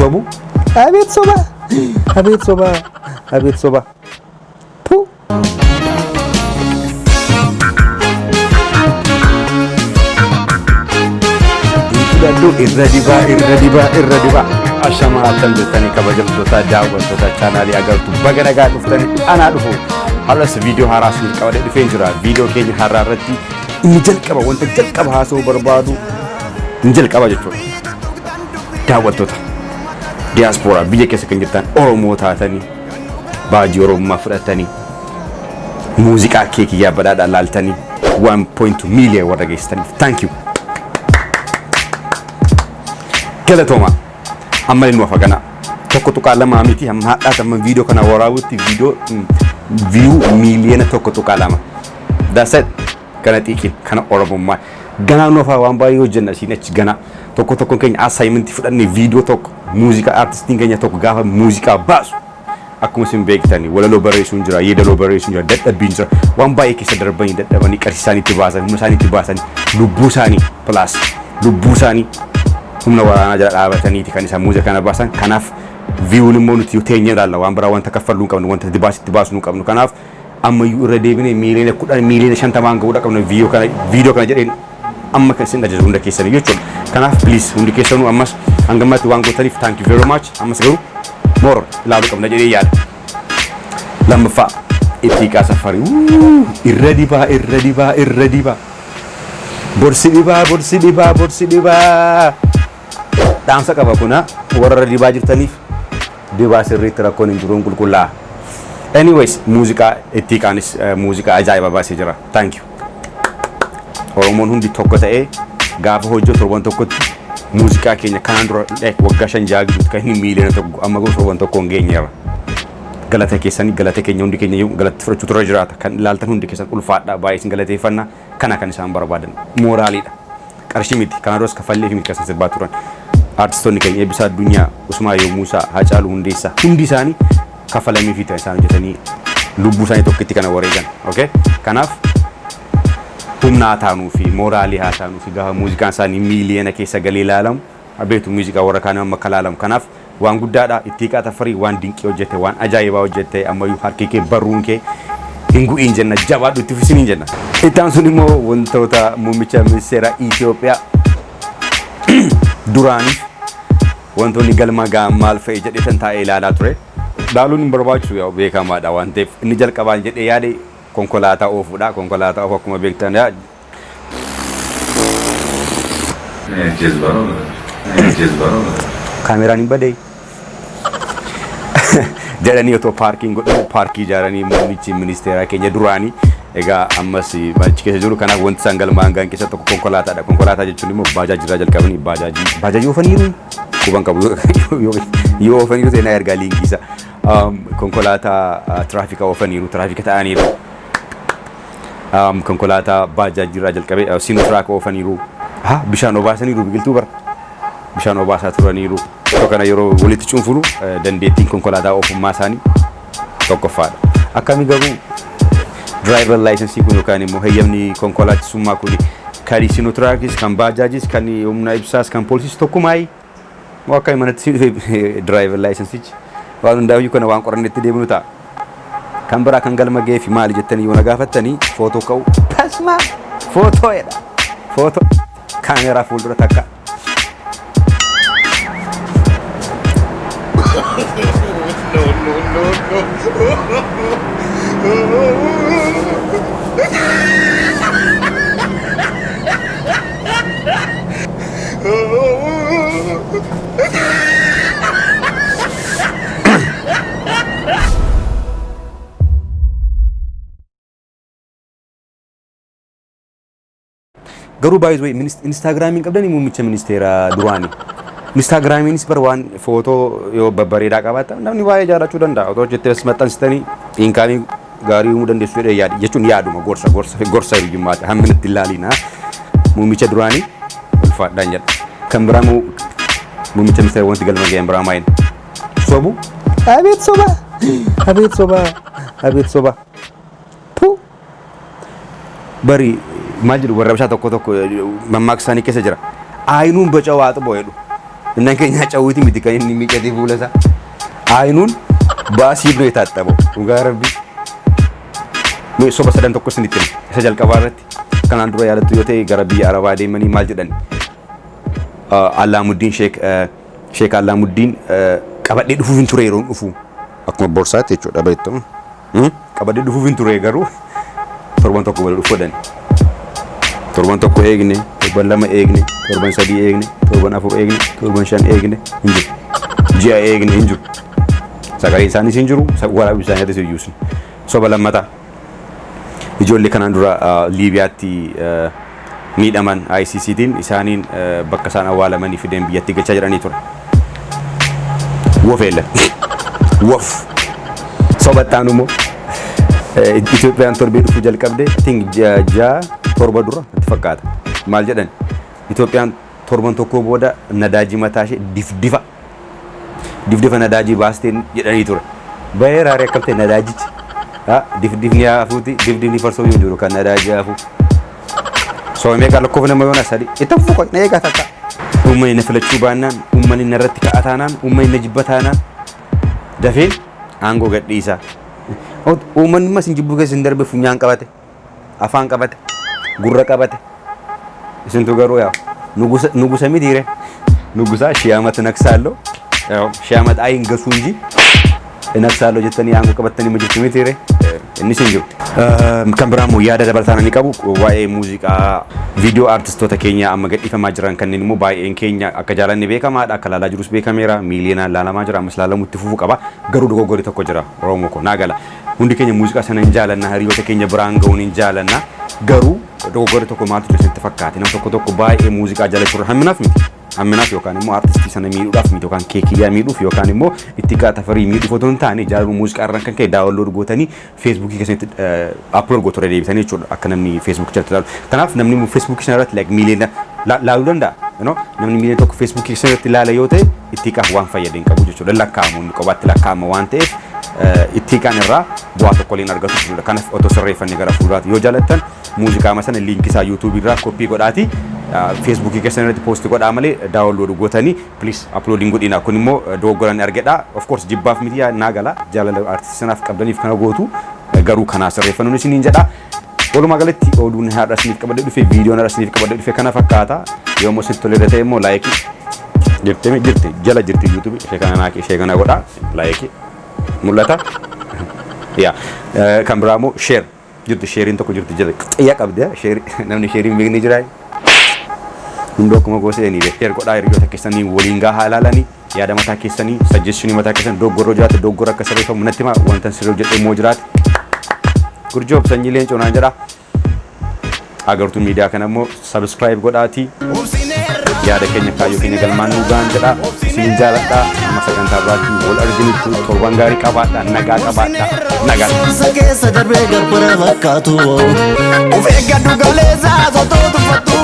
sobu abet soba tu irra diba ashama atan jetani kabajamtoota daawwattoota chaanaalii agartu baga nagaa dhuftani ana dhufu halas video haraas ni qabade dhufeen jira video keenya har'a irratti inni jalqaba wanta jalqaba haasoo barbaadu inni jalqaba jechuudha daawwattoota diaspora biyya keessa kan jirtan oromoo taatanii baajii oromummaa fudhatanii muuziqaa keekii yaabadaadhaan laaltanii 1.2 million warra geessitaniif thank you galatoma amma inni wafagana tokko tuqaa lama miti amma hadhaata amma video kana waraabutti video view million tokko tuqaa lama that's it kana xiiqi kana oromummaa gana nofa waan baay'ee hojjenna siin achi gana tokko keenya assignment fudhannee video tokko muuziqaa artistiin keenya tokko gaafa muuziqaa baasu akkuma isin beektani walaloo barreessuun jira yeedaloo barreessuun jira dadhabbiin jira waan baay'ee keessa darbanii dadhabanii qarshii isaaniitti baasan humna isaaniitti baasan lubbuu isaanii plus lubbuu isaanii humna waraanaa jala dhaabataniiti kan isa muuziqaa kana baasan kanaaf viewun immoo nuti teenya ilaalla waan biraa wanta kaffaluu qabnu wanta dibaasitti baasuu qabnu kanaaf amma irra deebinee miiliyoona 10 miiliyoona 50 ga'uu qabnu video kana jedheen amma kan isin ajaju hunda keessanii jechuudha kanaaf please hundi keessanuu ammas hangamatti waan gootaniif thank you very much ammas garuu more ilaaluu qabna jedhee yaada lammaffaa ittiiqaa safarii irra dibaa borsi dibaa dhaamsa qaba kuna warra dibaa jirtaniif dibaa sirriitti rakkoon hin jiruun qulqullaa anyways muuziqaa ittiiqaanis muuziqaa ajaa'iba baasee jira thank you oromoon hundi tokko ta'ee gaafa hojjetu torban tokkotti muuziqaa keenya kanaan dura waggaa 5 jaagidutti kan inni miiliyoona tokko amma garuu torban tokkoon geenyeera galata keessanii galata keenya hundi keenya galatti fudhachuu turre jiraata kan ilaaltan hundi keessan ulfaadhaa baay'ee isin galateeffannaa kana kan isaan barbaadan mooraaliidha qarshii miti kana duras kafallee fi mirkaasa sirbaa turan artistoonni keenya eebbisaa addunyaa Usmaayoo Muusaa Hacaaluu Hundeessaa hundi isaanii kafalamii fi isaan hojjetanii lubbuu isaanii tokkitti kana wareegan okay kanaaf humna taanuu fi mooraalii haa taanuu fi gaafa muuziqaan isaanii miiliyoona keessa galee ilaalamu abeetu muuziqaa warra kaan amma kalaalamu kanaaf waan guddaadha ittiiqaa tafarii waan dinqii hojjete waan ajaa'ibaa hojjete ammayyuu harki kee barruun kee hingu'iin jenna jabaadhu itti fufisiin jenna ittaan sun immoo wantoota muummicha ministeera Itoophiyaa duraanii wantoonni galma ga'an maal fa'i jedhee tan taa'ee ilaalaa ture dhaaluun hin barbaachisu yaa beekamaadha waan ta'eef inni jalqabaan jedhee yaade konkolaataa oofuudha konkolaataa oofu akkuma beektan yaa kaameraan hin badee jedhanii otoo paarkiin godhu paarkii ijaaranii muummichi ministeeraa keenya duraanii egaa ammas achi keessa jiru kanaaf wanti isaan galmaan ga'an keessa tokko konkolaataadha konkolaataa jechuun immoo baajaajii irraa jalqabanii baajaajii oofaniiru quban qabu yoo oofaniiru seenaa ergaa liinkiisa konkolaataa tiraafika oofaniiru tiraafika ta'aniiru konkolaataa baajaajii irraa jalqabee sinotiraak oofaniiru bishaan obaasaniiru biqiltuu bara bishaan obaasaa turaniiru kana yeroo walitti cuunfunu dandeettiin konkolaataa oofummaa isaanii tokkoffaadha akkamii garuu driver license kun yookaan immoo heeyyamni konkolaachisummaa kun kan sinotiraakis kan baajaajis kan humna ibsaas kan poolisis tokkumaayi moo akka manatti driver license waan hundaayyuu kana waan qorannetti deemnu ta'a kan biraa kan galma ga'ee fi maali jettanii yoo na gaafattanii footoo ka'u tasma footoodha footoo kaameraa fuuldura takka garuu by the way instagramiin qabdanii muummicha ministeera duraanii instagramiinis bar waan footoo yoo babbareedaa qabaata namni baay'ee jaalachuu danda'a otoo jettees maxxansitanii inkaanii gaarii uumuu dandeessu jedhee yaadu jechuun yaaduma gorsa hiyyummaati hamminatti ilaaliina muummicha duraanii ulfaadhaan jedha kan biraa muummicha ministeera wanti galma ga'een biraa maayin sobu abeet soba tu bari maal jedhu warra bishaa tokko mammaaksaanii keessa jira aayinuun bacaa waa xiboo jedhu እና ከኛ ጫውቲ ምትከኝ የሚቀዲ ቡለሳ አይኑን ባሲብ ነው የታጠበው ኡጋረቢ ነው ሶ በሰደን ተኮስ እንድትል ሰጀል ቀባረት ከናን ድሮ ያለቱ ዮቴ ገረቢ አረባ ደመኒ ማልጅደን አላሙዲን ሼክ አላሙዲን ቀበዴ ዱፉ ቪንቱሬ ሮን ዱፉ አኩማ ቦርሳት እቾ ዳበይቶ ቀበዴ ዱፉ ቪንቱሬ ገሩ ቶርባን ተኮ ወለ ዱፎ ደን ቶርባን ተኮ ኤግኔ ቶርባን ለማ ኤግኔ ቶርባን ሰዲ ኤግኔ ቶርባን አፉር ኤግኔ ቶርባን ሻን ኤግኔ እንጂ ጂያ ኤግኔ እንጂ ሰጋይ ሳኒ ሲንጅሩ ሰዋላ ቢሳኔ ተሰዩስን ሶ በለማታ ijoollee kanaan dura liibiyaatti miidhaman ICCtiin isaaniin bakka isaan awwaalamanii fideen biyyatti galchaa jiranii ture. Wofeella. Wof. Sobattaan immoo Itoophiyaan torbee dhufuu jalqabdee jaa torba dura itti fakkaata. Maal jedhan Itoophiyaan torban tokko booda nadaajii mataa ishee difdifa nadaajii baastee jedhanii ture. Baay'ee raarii akka ta'e nadaajichi difdifni afuuti difdifni farsoo yoo jiru kan nadaajii afu. Soomee qalqoofne mayoona sadi itti fuqo na eegaa takka. Uummanni na filachuu baannaan uummanni na irratti ka'ataanaan uummanni na jibbataanaan dafeen aangoo gadhiisa. Uummanni mas hin jibbu keessa hin darbe funyaan qabate afaan qabate gurra qabate isintu garuu yaa nugusa mitiire nugusa shiyamat naksaallo shiyamat ayin gasu እንጂ ነክሳሎ ጀተኒ አangoo qabatani majirtu mitiire inni sin jiru kan biraamoo yaada dabalataana ni qabu waa'ee muuziqaa viidiyoo aartistoota keenya amma gadhiifamaa jiran kanneen immoo baay'een keenya akka jaalanne beekamaadha akka laalaa jirus beekameera miiliyoonaan laalamaa jira ammas laalamutti fufuu qaba garuu dogoggorri tokko jira Oromoo ko naagala hundi keenya muuziqaa sana hin jaalanna hariyoota keenya biraan ga'uun hin jaalanna garuu dogoggorri tokko maaltu jira sitti fakkaate nam tokko baay'ee muuziqaa jaalachuu hamminaaf miti amminaaf yookaan immoo aartistii sana miidhuudhaaf miti yookaan keekiyyaa miidhuuf yookaan immoo itti qaatafarii miidhuuf otoo hin taane jaalaluu muuziqaa irraan kan ka'e daawwanlood gootanii feesbuukii keessatti aplood gootu deebisanii jechuudha akka namni feesbuukii irratti ilaalu. Kanaaf namni feesbuukii sana irratti miiliyoona laaluu danda'a. Namni miiliyoona tokko feesbuukii sana irratti ilaala yoo ta'e itti qaaf waan fayyade hin qabu jechuudha. Lakkaa'amu qobaatti lakkaa'ama waan ta'eef itti qaan irraa bu'aa tokko illee argatu jechuudha. Kanaaf otoo sirreeffannee gara fuulduraatti yoo jaalattan muuziqaa masana liinkii isaa YouTube irraa koppii godhaati. Facebook keessan irratti post godhaa malee daawwanlood gootanii please uploading godhina kun immoo dogoggoran argedha of course jibbaaf miti naagala jaalala artistii sanaaf qabdaniif kana gootu garuu kana sirreeffannuun isiniin jedha walumaa galatti oduun haadha isiniif qabadde dhufe viidiyoon haadha isiniif qabadde dhufe kana fakkaata yommuu sitti tolee ta'e immoo laayikii jirti jala jirti YouTube ishee kana godha laayikii mul'ata yaa kan biraamoo share jirti sheeriin tokko jirti jala xiyya qabde sheeri namni sheeriin beekni jiraa hundo kuma goseeni be share godhaa hiriyoota keessanii waliin gahaa ilaalanii yaada mataa keessanii suggestionii mataa keessanii doggorroo jiraate doggorra akka sirreeffamu natti himaa wanta sirreef jedhee immoo jiraate gurjoob sanyii leencoo naan jedha agartuu miidiyaa kana immoo subscribe godhaatii yaada keenya kaayyoo keenya galmaan nuu gahan jedha isin jaaladha amma sagantaa biraatti wal arginutti torban gaarii qabaadha nagaa qabaadha nagaa keessa darbee gabbara fakkaatu of eeggadhu galeessa sotootu fattu